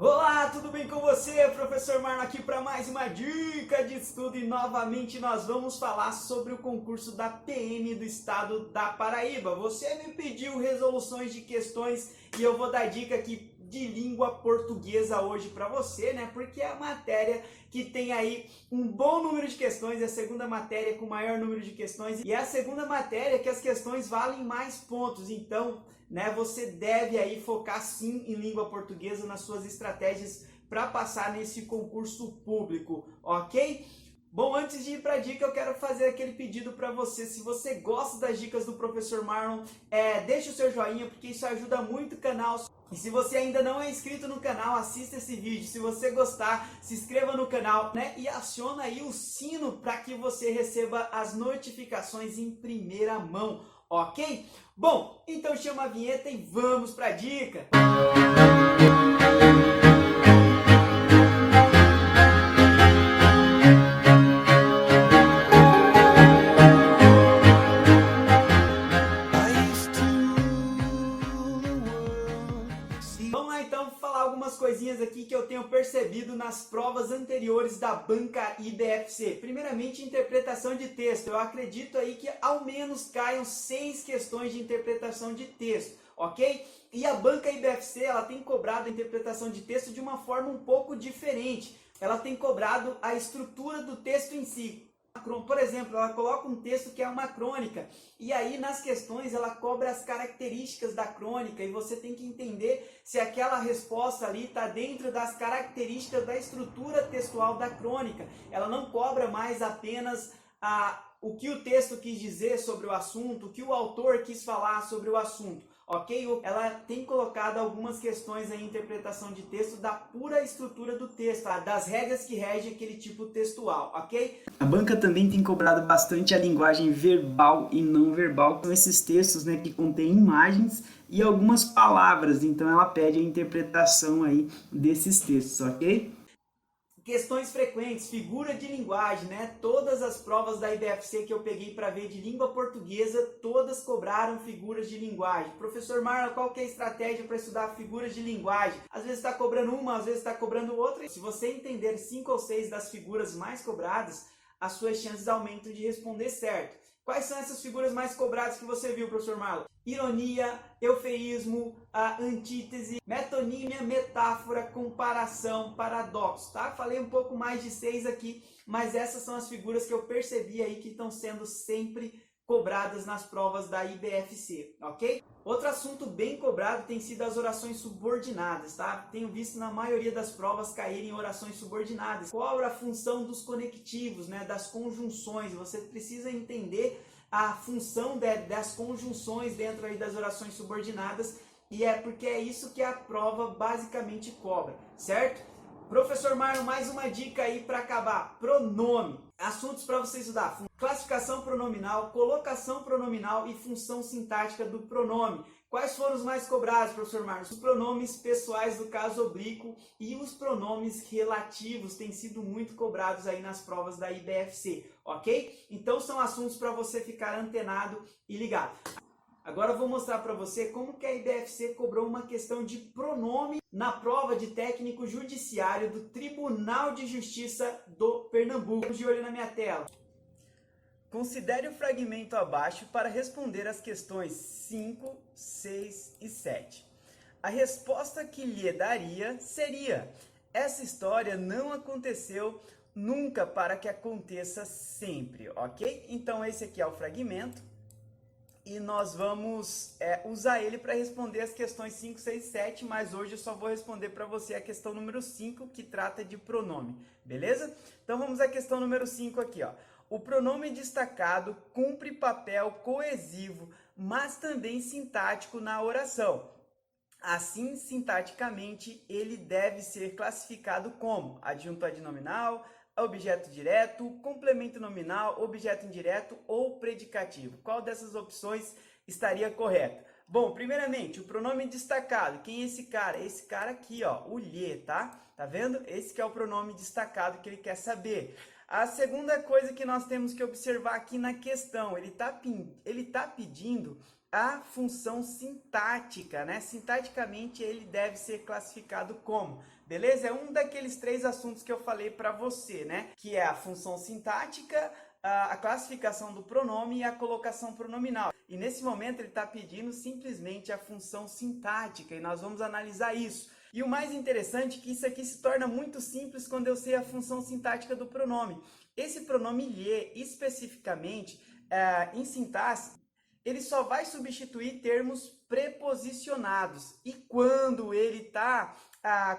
Olá, tudo bem com você? Professor Marlon aqui para mais uma dica de estudo e novamente nós vamos falar sobre o concurso da PM do estado da Paraíba. Você me pediu resoluções de questões e eu vou dar dica aqui de língua portuguesa hoje para você, né? Porque é a matéria que tem aí um bom número de questões, é a segunda matéria com maior número de questões e é a segunda matéria que as questões valem mais pontos. Então, né, você deve aí focar sim em língua portuguesa nas suas estratégias para passar nesse concurso público, ok? Bom, antes de ir para a dica, eu quero fazer aquele pedido para você. Se você gosta das dicas do professor Marlon, deixa o seu joinha, porque isso ajuda muito o canal. E se você ainda não é inscrito no canal, assista esse vídeo. Se você gostar, se inscreva no canal, né? E aciona aí o sino para que você receba as notificações em primeira mão, ok? Bom, então chama a vinheta e vamos para a dica. Vamos lá então falar algumas coisinhas aqui que eu tenho percebido nas provas anteriores da banca IBFC. Primeiramente, interpretação de texto. Eu acredito aí que ao menos caiam 6 questões de interpretação de texto, ok? E a banca IBFC, ela tem cobrado a interpretação de texto de uma forma um pouco diferente. Ela tem cobrado a estrutura do texto em si. Por exemplo, ela coloca um texto que é uma crônica, e aí nas questões ela cobra as características da crônica, e você tem que entender se aquela resposta ali está dentro das características da estrutura textual da crônica. Ela não cobra mais apenas o que o texto quis dizer sobre o assunto, o que o autor quis falar sobre o assunto, ok? Ela tem colocado algumas questões em interpretação de texto da pura estrutura do texto, das regras que regem aquele tipo textual, ok? A banca também tem cobrado bastante a linguagem verbal e não verbal, são esses textos, né, que contêm imagens e algumas palavras, então ela pede a interpretação aí desses textos, ok? Questões frequentes, figura de linguagem, né? Todas as provas da IBFC que eu peguei para ver de língua portuguesa, todas cobraram figuras de linguagem. Professor Marlon, qual que é a estratégia para estudar figuras de linguagem? Às vezes está cobrando uma, às vezes está cobrando outra. Se você entender 5 ou 6 das figuras mais cobradas, as suas chances aumentam de responder certo. Quais são essas figuras mais cobradas que você viu, professor Marlon? Ironia, eufeísmo, a antítese, metonímia, metáfora, comparação, paradoxo, tá? Falei um pouco mais de 6 aqui, mas essas são as figuras que eu percebi aí que estão sendo sempre cobradas nas provas da IBFC, ok? Outro assunto bem cobrado tem sido as orações subordinadas, tá? Tenho visto na maioria das provas caírem orações subordinadas. Qual é a função dos conectivos, né? Das conjunções? Você precisa entender a função das conjunções dentro aí das orações subordinadas, e é porque é isso que a prova basicamente cobra, certo? Professor Marlon, mais uma dica aí para acabar. Pronome. Assuntos para você estudar. Classificação pronominal, colocação pronominal e função sintática do pronome. Quais foram os mais cobrados, professor Marlon? Os pronomes pessoais do caso oblíquo e os pronomes relativos têm sido muito cobrados aí nas provas da IBFC, ok? Então são assuntos para você ficar antenado e ligado. Agora eu vou mostrar para você como que a IBFC cobrou uma questão de pronome na prova de técnico judiciário do Tribunal de Justiça do Pernambuco. De olho na minha tela. Considere o fragmento abaixo para responder as questões 5, 6 e 7. A resposta que lhe daria seria: essa história não aconteceu nunca para que aconteça sempre, ok? Então esse aqui é o fragmento. E nós vamos usar ele para responder as questões 5, 6 e 7, mas hoje eu só vou responder para você a questão número 5, que trata de pronome, beleza? Então vamos à questão número 5 aqui, ó. O pronome destacado cumpre papel coesivo, mas também sintático na oração. Assim, sintaticamente, ele deve ser classificado como adjunto adnominal, objeto direto, complemento nominal, objeto indireto ou predicativo. Qual dessas opções estaria correta? Bom, primeiramente, o pronome destacado. Quem é esse cara? Esse cara aqui, ó, o lhe, tá? Tá vendo? Esse que é o pronome destacado que ele quer saber. A segunda coisa que nós temos que observar aqui na questão, ele tá pedindo a função sintática, né? Sintaticamente ele deve ser classificado como, beleza? É um daqueles 3 assuntos que eu falei para você, né? Que é a função sintática, a classificação do pronome e a colocação pronominal. E nesse momento ele está pedindo simplesmente a função sintática e nós vamos analisar isso. E o mais interessante é que isso aqui se torna muito simples quando eu sei a função sintática do pronome. Esse pronome lhe, especificamente, em sintaxe, ele só vai substituir termos preposicionados. E quando ele está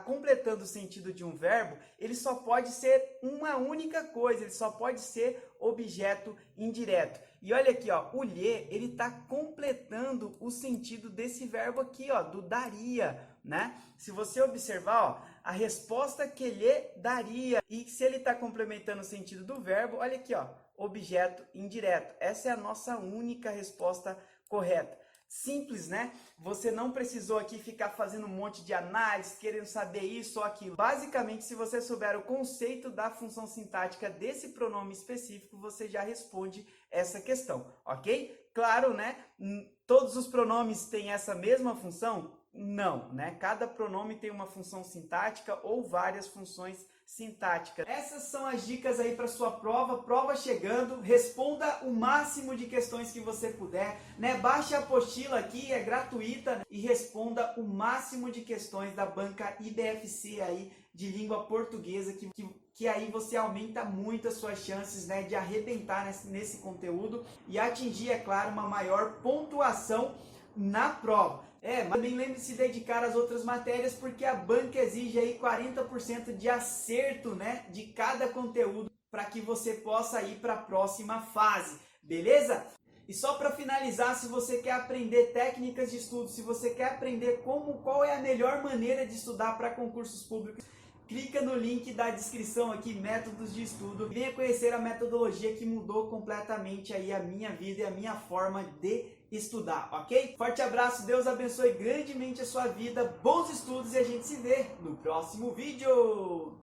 completando o sentido de um verbo, ele só pode ser uma única coisa, ele só pode ser objeto indireto. E olha aqui, ó, o lhe, ele está completando o sentido desse verbo aqui, ó, do daria, né? Se você observar, ó, a resposta que lhe daria, e se ele está complementando o sentido do verbo, olha aqui, ó, objeto indireto. Essa é a nossa única resposta correta. Simples, né? Você não precisou aqui ficar fazendo um monte de análise, querendo saber isso ou aquilo. Basicamente, se você souber o conceito da função sintática desse pronome específico, você já responde essa questão, ok? Claro, né? Todos os pronomes têm essa mesma função? Não, né? Cada pronome tem uma função sintática ou várias funções sintáticas. Essas são as dicas aí para sua prova chegando. Responda o máximo de questões que você puder, né? Baixe a apostila aqui, é gratuita, né? E responda o máximo de questões da banca IBFC aí de língua portuguesa, que aí você aumenta muito as suas chances, né, de arrebentar nesse conteúdo e atingir, é claro, uma maior pontuação na prova. Mas também lembre-se de dedicar às outras matérias, porque a banca exige aí 40% de acerto, né, de cada conteúdo para que você possa ir para a próxima fase, beleza? E só para finalizar, se você quer aprender técnicas de estudo, se você quer aprender qual é a melhor maneira de estudar para concursos públicos, clica no link da descrição aqui, métodos de estudo. Venha conhecer a metodologia que mudou completamente aí a minha vida e a minha forma de estudar, ok? Forte abraço, Deus abençoe grandemente a sua vida, bons estudos e a gente se vê no próximo vídeo!